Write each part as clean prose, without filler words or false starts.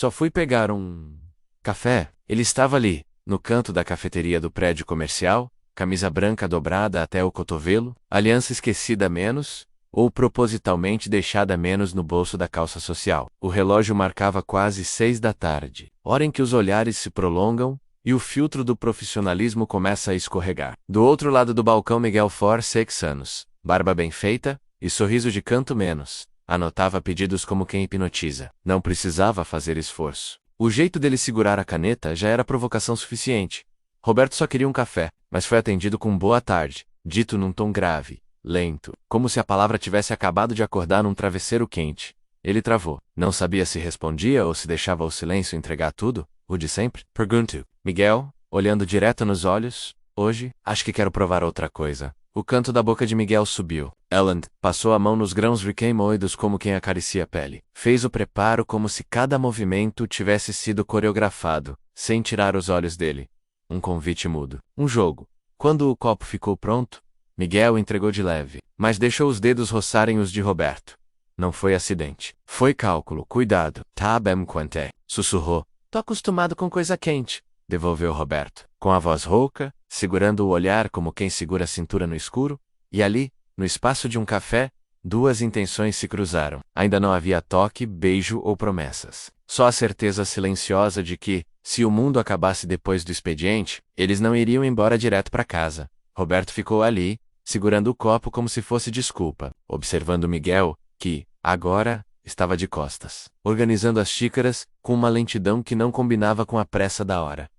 Só fui pegar um café. Ele estava ali, no canto da cafeteria do prédio comercial, camisa branca dobrada até o cotovelo, aliança esquecida menos, ou propositalmente deixada menos no bolso da calça social. O relógio marcava quase 6 da tarde, hora em que os olhares se prolongam e o filtro do profissionalismo começa a escorregar. Do outro lado do balcão, Miguel For, 6 anos, barba bem feita e sorriso de canto menos, anotava pedidos como quem hipnotiza. Não precisava fazer esforço. O jeito dele segurar a caneta já era provocação suficiente. Roberto só queria um café, mas foi atendido com boa tarde, dito num tom grave, lento, como se a palavra tivesse acabado de acordar num travesseiro quente. Ele travou. Não sabia se respondia ou se deixava o silêncio entregar tudo, o de sempre. Pergunto. Miguel, olhando direto nos olhos, hoje, acho que quero provar outra coisa. O canto da boca de Miguel subiu. Ellen passou a mão nos grãos recém-moídos como quem acaricia a pele. Fez o preparo como se cada movimento tivesse sido coreografado, sem tirar os olhos dele. Um convite mudo. Um jogo. Quando o copo ficou pronto, Miguel entregou de leve, mas deixou os dedos roçarem os de Roberto. Não foi acidente. Foi cálculo. Cuidado. Tá bem quanto, sussurrou. Tô acostumado com coisa quente, devolveu Roberto, com a voz rouca, segurando o olhar como quem segura a cintura no escuro, e ali, no espaço de um café, duas intenções se cruzaram. Ainda não havia toque, beijo ou promessas. Só a certeza silenciosa de que, se o mundo acabasse depois do expediente, eles não iriam embora direto para casa. Roberto ficou ali, segurando o copo como se fosse desculpa, observando Miguel, que, agora, estava de costas, organizando as xícaras, com uma lentidão que não combinava com a pressa da hora.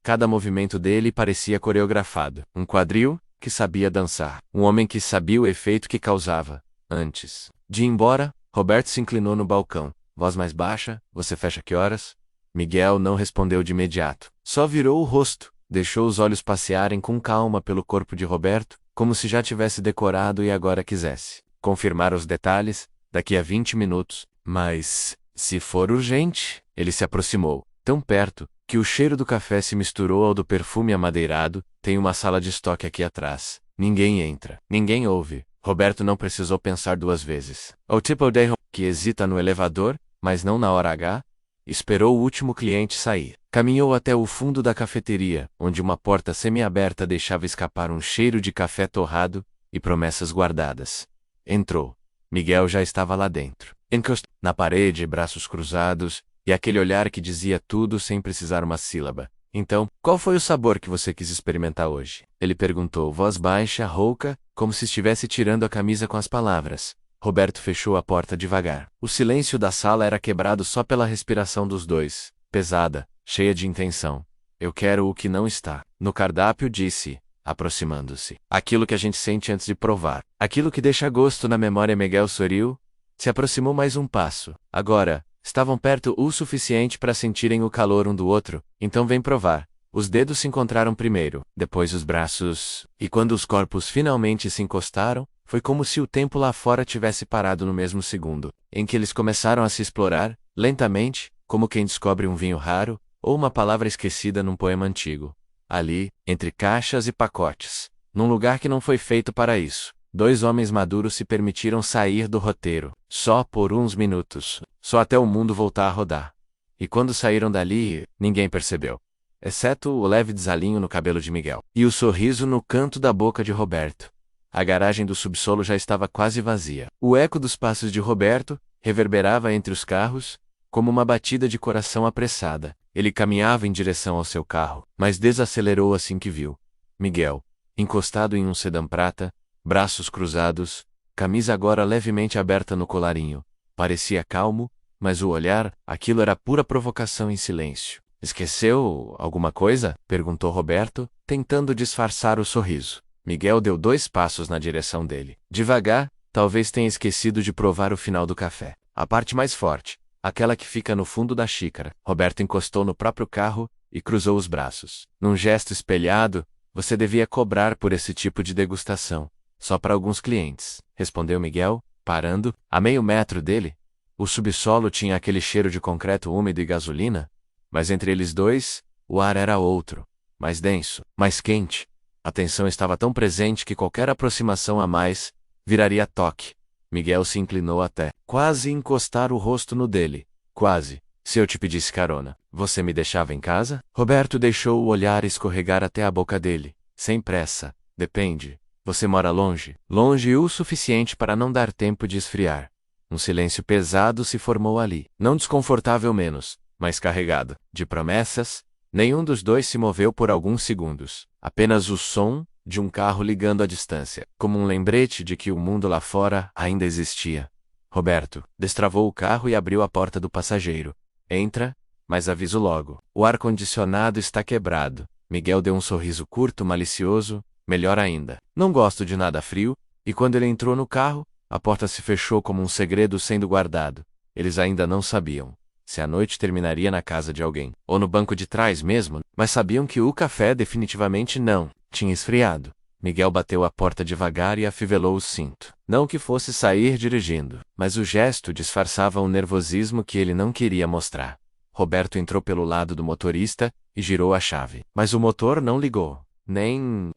Cada movimento dele parecia coreografado. Um quadril que sabia dançar. Um homem que sabia o efeito que causava. Antes de ir embora, Roberto se inclinou no balcão. Voz mais baixa, você fecha que horas? Miguel não respondeu de imediato. Só virou o rosto, deixou os olhos passearem com calma pelo corpo de Roberto, como se já tivesse decorado e agora quisesse confirmar os detalhes, daqui a 20 minutos, mas, se for urgente, ele se aproximou, tão perto, que o cheiro do café se misturou ao do perfume amadeirado. Tem uma sala de estoque aqui atrás. Ninguém entra, ninguém ouve. Roberto não precisou pensar duas vezes. O tipo de que hesita no elevador, mas não na hora H, esperou o último cliente sair. Caminhou até o fundo da cafeteria, onde uma porta semi-aberta deixava escapar um cheiro de café torrado e promessas guardadas. Entrou. Miguel já estava lá dentro. Encostou na parede, braços cruzados, e aquele olhar que dizia tudo sem precisar uma sílaba. Então, qual foi o sabor que você quis experimentar hoje? Ele perguntou, voz baixa, rouca, como se estivesse tirando a camisa com as palavras. Roberto fechou a porta devagar. O silêncio da sala era quebrado só pela respiração dos dois, pesada, cheia de intenção. Eu quero o que não está no cardápio, disse, aproximando-se. Aquilo que a gente sente antes de provar. Aquilo que deixa gosto na memória. Miguel sorriu, se aproximou mais um passo. Agora, estavam perto o suficiente para sentirem o calor um do outro, então vem provar. Os dedos se encontraram primeiro, depois os braços, e quando os corpos finalmente se encostaram, foi como se o tempo lá fora tivesse parado no mesmo segundo, em que eles começaram a se explorar, lentamente, como quem descobre um vinho raro, ou uma palavra esquecida num poema antigo. Ali, entre caixas e pacotes, num lugar que não foi feito para isso, dois homens maduros se permitiram sair do roteiro, só por uns minutos, só até o mundo voltar a rodar. E quando saíram dali, ninguém percebeu. Exceto o leve desalinho no cabelo de Miguel. E o sorriso no canto da boca de Roberto. A garagem do subsolo já estava quase vazia. O eco dos passos de Roberto reverberava entre os carros, como uma batida de coração apressada. Ele caminhava em direção ao seu carro, mas desacelerou assim que viu Miguel, encostado em um sedã prata, braços cruzados, camisa agora levemente aberta no colarinho. Parecia calmo, mas o olhar, aquilo era pura provocação em silêncio. Esqueceu alguma coisa? Perguntou Roberto, tentando disfarçar o sorriso. Miguel deu 2 passos na direção dele. Devagar, talvez tenha esquecido de provar o final do café. A parte mais forte, aquela que fica no fundo da xícara. Roberto encostou no próprio carro e cruzou os braços. Num gesto espelhado, você devia cobrar por esse tipo de degustação. Só para alguns clientes, respondeu Miguel, parando, a meio metro dele. O subsolo tinha aquele cheiro de concreto úmido e gasolina, mas entre eles dois, o ar era outro, mais denso, mais quente. A tensão estava tão presente que qualquer aproximação a mais viraria toque. Miguel se inclinou até quase encostar o rosto no dele. Quase. Se eu te pedisse carona, você me deixava em casa? Roberto deixou o olhar escorregar até a boca dele. Sem pressa. Depende. Você mora longe? Longe o suficiente para não dar tempo de esfriar. Um silêncio pesado se formou ali. Não desconfortável menos, mas carregado de promessas. Nenhum dos dois se moveu por alguns segundos. Apenas o som de um carro ligando à distância, como um lembrete de que o mundo lá fora ainda existia. Roberto destravou o carro e abriu a porta do passageiro. Entra, mas aviso logo. O ar-condicionado está quebrado. Miguel deu um sorriso curto, malicioso. Melhor ainda. Não gosto de nada frio. E quando ele entrou no carro, a porta se fechou como um segredo sendo guardado. Eles ainda não sabiam se a noite terminaria na casa de alguém, ou no banco de trás mesmo, mas sabiam que o café definitivamente não tinha esfriado. Miguel bateu a porta devagar e afivelou o cinto. Não que fosse sair dirigindo, mas o gesto disfarçava um nervosismo que ele não queria mostrar. Roberto entrou pelo lado do motorista e girou a chave. Mas o motor não ligou. Nem...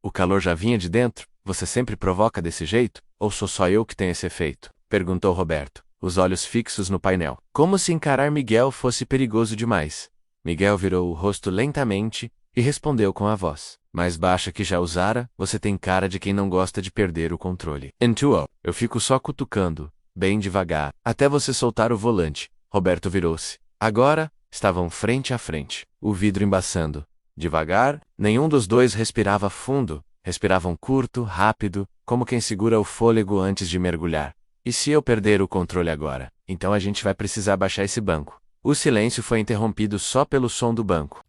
O calor já vinha de dentro? Você sempre provoca desse jeito? Ou sou só eu que tenho esse efeito? Perguntou Roberto, os olhos fixos no painel. Como se encarar Miguel fosse perigoso demais. Miguel virou o rosto lentamente e respondeu com a voz mais baixa que já usara: você tem cara de quem não gosta de perder o controle. Eu fico só cutucando, bem devagar, até você soltar o volante. Roberto virou-se. Agora, estavam frente a frente, o vidro embaçando. Devagar, nenhum dos dois respirava fundo, respiravam curto, rápido, como quem segura o fôlego antes de mergulhar. E se eu perder o controle agora? Então a gente vai precisar baixar esse banco. O silêncio foi interrompido só pelo som do banco.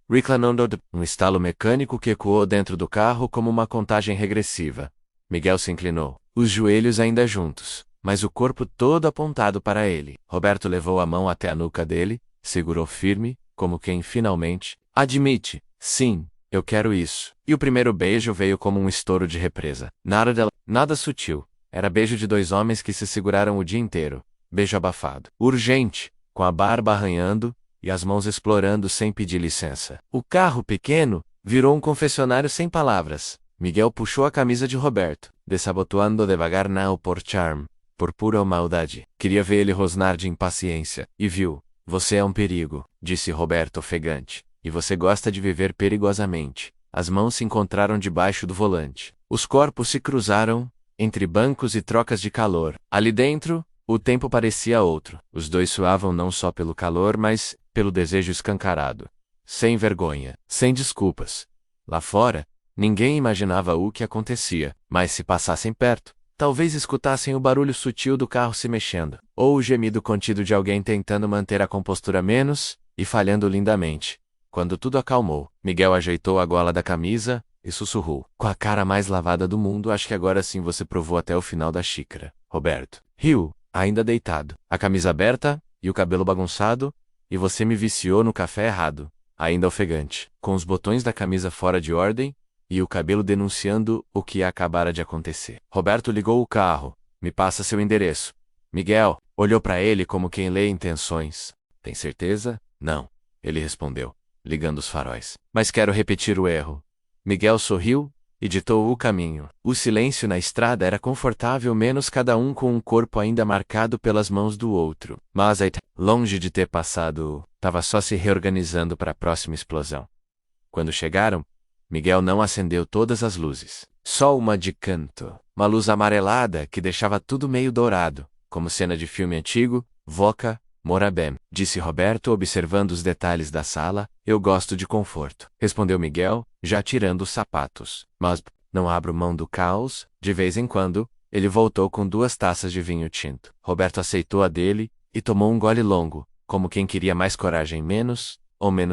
Um estalo mecânico que ecoou dentro do carro como uma contagem regressiva. Miguel se inclinou, os joelhos ainda juntos, mas o corpo todo apontado para ele. Roberto levou a mão até a nuca dele, segurou firme, como quem finalmente admite: sim, eu quero isso. E o primeiro beijo veio como um estouro de represa. Nada sutil. Era beijo de dois homens que se seguraram o dia inteiro. Beijo abafado. Urgente, com a barba arranhando e as mãos explorando sem pedir licença. O carro pequeno virou um confessionário sem palavras. Miguel puxou a camisa de Roberto, desabotoando devagar por charme, por pura maldade. Queria ver ele rosnar de impaciência. E viu. Você é um perigo, disse Roberto ofegante. E você gosta de viver perigosamente. As mãos se encontraram debaixo do volante. Os corpos se cruzaram, entre bancos e trocas de calor. Ali dentro, o tempo parecia outro. Os dois suavam não só pelo calor, mas pelo desejo escancarado. Sem vergonha, sem desculpas. Lá fora, ninguém imaginava o que acontecia, mas se passassem perto, talvez escutassem o barulho sutil do carro se mexendo, ou o gemido contido de alguém tentando manter a compostura menos e falhando lindamente. Quando tudo acalmou, Miguel ajeitou a gola da camisa e sussurrou, com a cara mais lavada do mundo: acho que agora sim você provou até o final da xícara. Roberto riu, ainda deitado, a camisa aberta e o cabelo bagunçado, e você me viciou no café errado, ainda ofegante, com os botões da camisa fora de ordem e o cabelo denunciando o que acabara de acontecer. Roberto ligou o carro. Me passa seu endereço. Miguel olhou para ele como quem lê intenções. Tem certeza? Não, ele respondeu, ligando os faróis. Mas quero repetir o erro. Miguel sorriu e ditou o caminho. O silêncio na estrada era confortável, menos cada um com um corpo ainda marcado pelas mãos do outro. Mas longe de ter passado, estava só se reorganizando para a próxima explosão. Quando chegaram, Miguel não acendeu todas as luzes. Só uma de canto. Uma luz amarelada que deixava tudo meio dourado, como cena de filme antigo. Voca, Morabem, disse Roberto observando os detalhes da sala. Eu gosto de conforto, respondeu Miguel, já tirando os sapatos. Mas não abro mão do caos. De vez em quando, ele voltou com 2 taças de vinho tinto. Roberto aceitou a dele e tomou um gole longo, como quem queria mais coragem, menos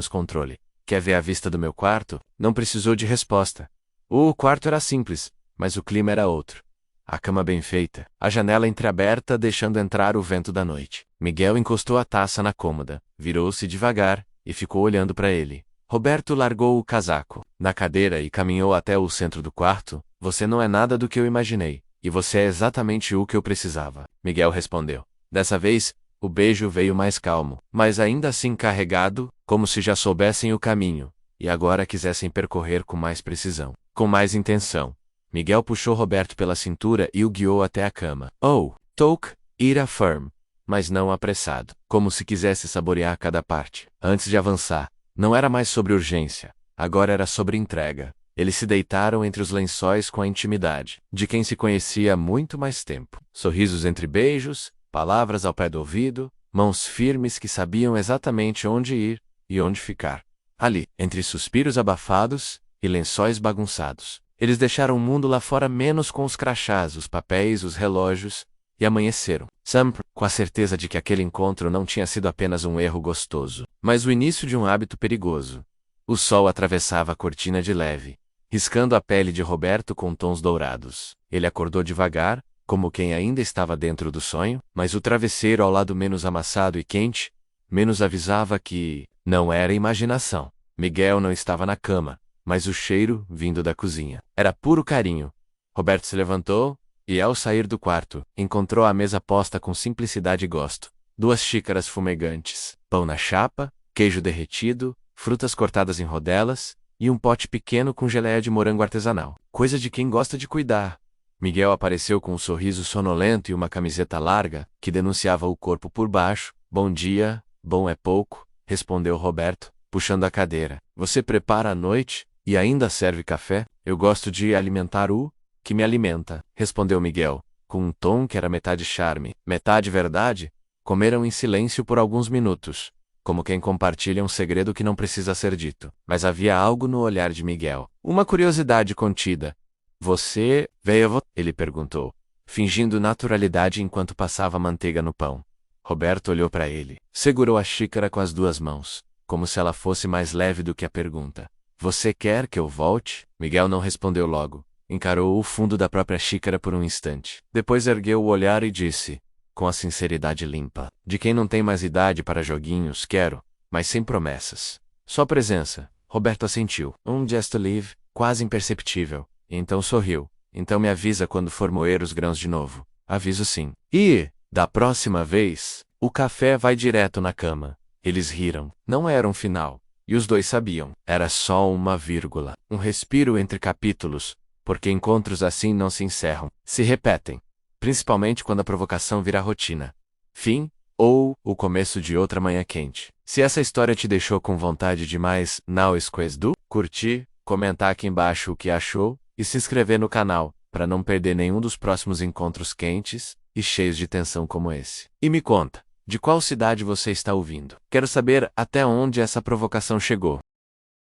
controle. Quer ver a vista do meu quarto? Não precisou de resposta. O quarto era simples, mas o clima era outro. A cama bem feita, a janela entreaberta deixando entrar o vento da noite. Miguel encostou a taça na cômoda, virou-se devagar e ficou olhando para ele. Roberto largou o casaco na cadeira e caminhou até o centro do quarto. Você não é nada do que eu imaginei, e você é exatamente o que eu precisava, Miguel respondeu. Dessa vez, o beijo veio mais calmo, mas ainda assim carregado, como se já soubessem o caminho, e agora quisessem percorrer com mais precisão, com mais intenção. Miguel puxou Roberto pela cintura e o guiou até a cama. Oh, toque, ira firm. mas não apressado, como se quisesse saborear cada parte. Antes de avançar, não era mais sobre urgência, agora era sobre entrega. Eles se deitaram entre os lençóis com a intimidade de quem se conhecia há muito mais tempo. Sorrisos entre beijos, palavras ao pé do ouvido, mãos firmes que sabiam exatamente onde ir e onde ficar. Ali, entre suspiros abafados e lençóis bagunçados, eles deixaram o mundo lá fora menos com os crachás, os papéis, os relógios, e amanheceram. Sam, com a certeza de que aquele encontro não tinha sido apenas um erro gostoso, mas o início de um hábito perigoso. O sol atravessava a cortina de leve, riscando a pele de Roberto com tons dourados. Ele acordou devagar, como quem ainda estava dentro do sonho, mas o travesseiro ao lado menos amassado e quente, menos avisava que não era imaginação. Miguel não estava na cama, mas o cheiro, vindo da cozinha, era puro carinho. Roberto se levantou, e ao sair do quarto, encontrou a mesa posta com simplicidade e gosto. 2 xícaras fumegantes, pão na chapa, queijo derretido, frutas cortadas em rodelas, e um pote pequeno com geleia de morango artesanal. Coisa de quem gosta de cuidar. Miguel apareceu com um sorriso sonolento e uma camiseta larga, que denunciava o corpo por baixo. Bom dia, bom é pouco, respondeu Roberto, puxando a cadeira. Você prepara à noite, e ainda serve café? Eu gosto de alimentar o que me alimenta, respondeu Miguel, com um tom que era metade charme, metade verdade. Comeram em silêncio por alguns minutos, como quem compartilha um segredo que não precisa ser dito. Mas havia algo no olhar de Miguel, uma curiosidade contida. Você veio? Ele perguntou, fingindo naturalidade enquanto passava manteiga no pão. Roberto olhou para ele, segurou a xícara com as 2 mãos, como se ela fosse mais leve do que a pergunta. Você quer que eu volte? Miguel não respondeu logo. Encarou o fundo da própria xícara por um instante. Depois ergueu o olhar e disse, com a sinceridade limpa, de quem não tem mais idade para joguinhos, quero, mas sem promessas. Só presença. Roberto assentiu. Um gesto livre, quase imperceptível. Então sorriu. Então me avisa quando for moer os grãos de novo. Aviso sim. E, da próxima vez, o café vai direto na cama. Eles riram. Não era um final. E os 2 sabiam. Era só uma vírgula. Um respiro entre capítulos, porque encontros assim não se encerram, se repetem. Principalmente quando a provocação vira rotina. Fim, ou o começo de outra manhã quente. Se essa história te deixou com vontade de mais, não esqueça de curtir, comentar aqui embaixo o que achou, e se inscrever no canal, para não perder nenhum dos próximos encontros quentes e cheios de tensão como esse. E me conta, de qual cidade você está ouvindo? Quero saber até onde essa provocação chegou.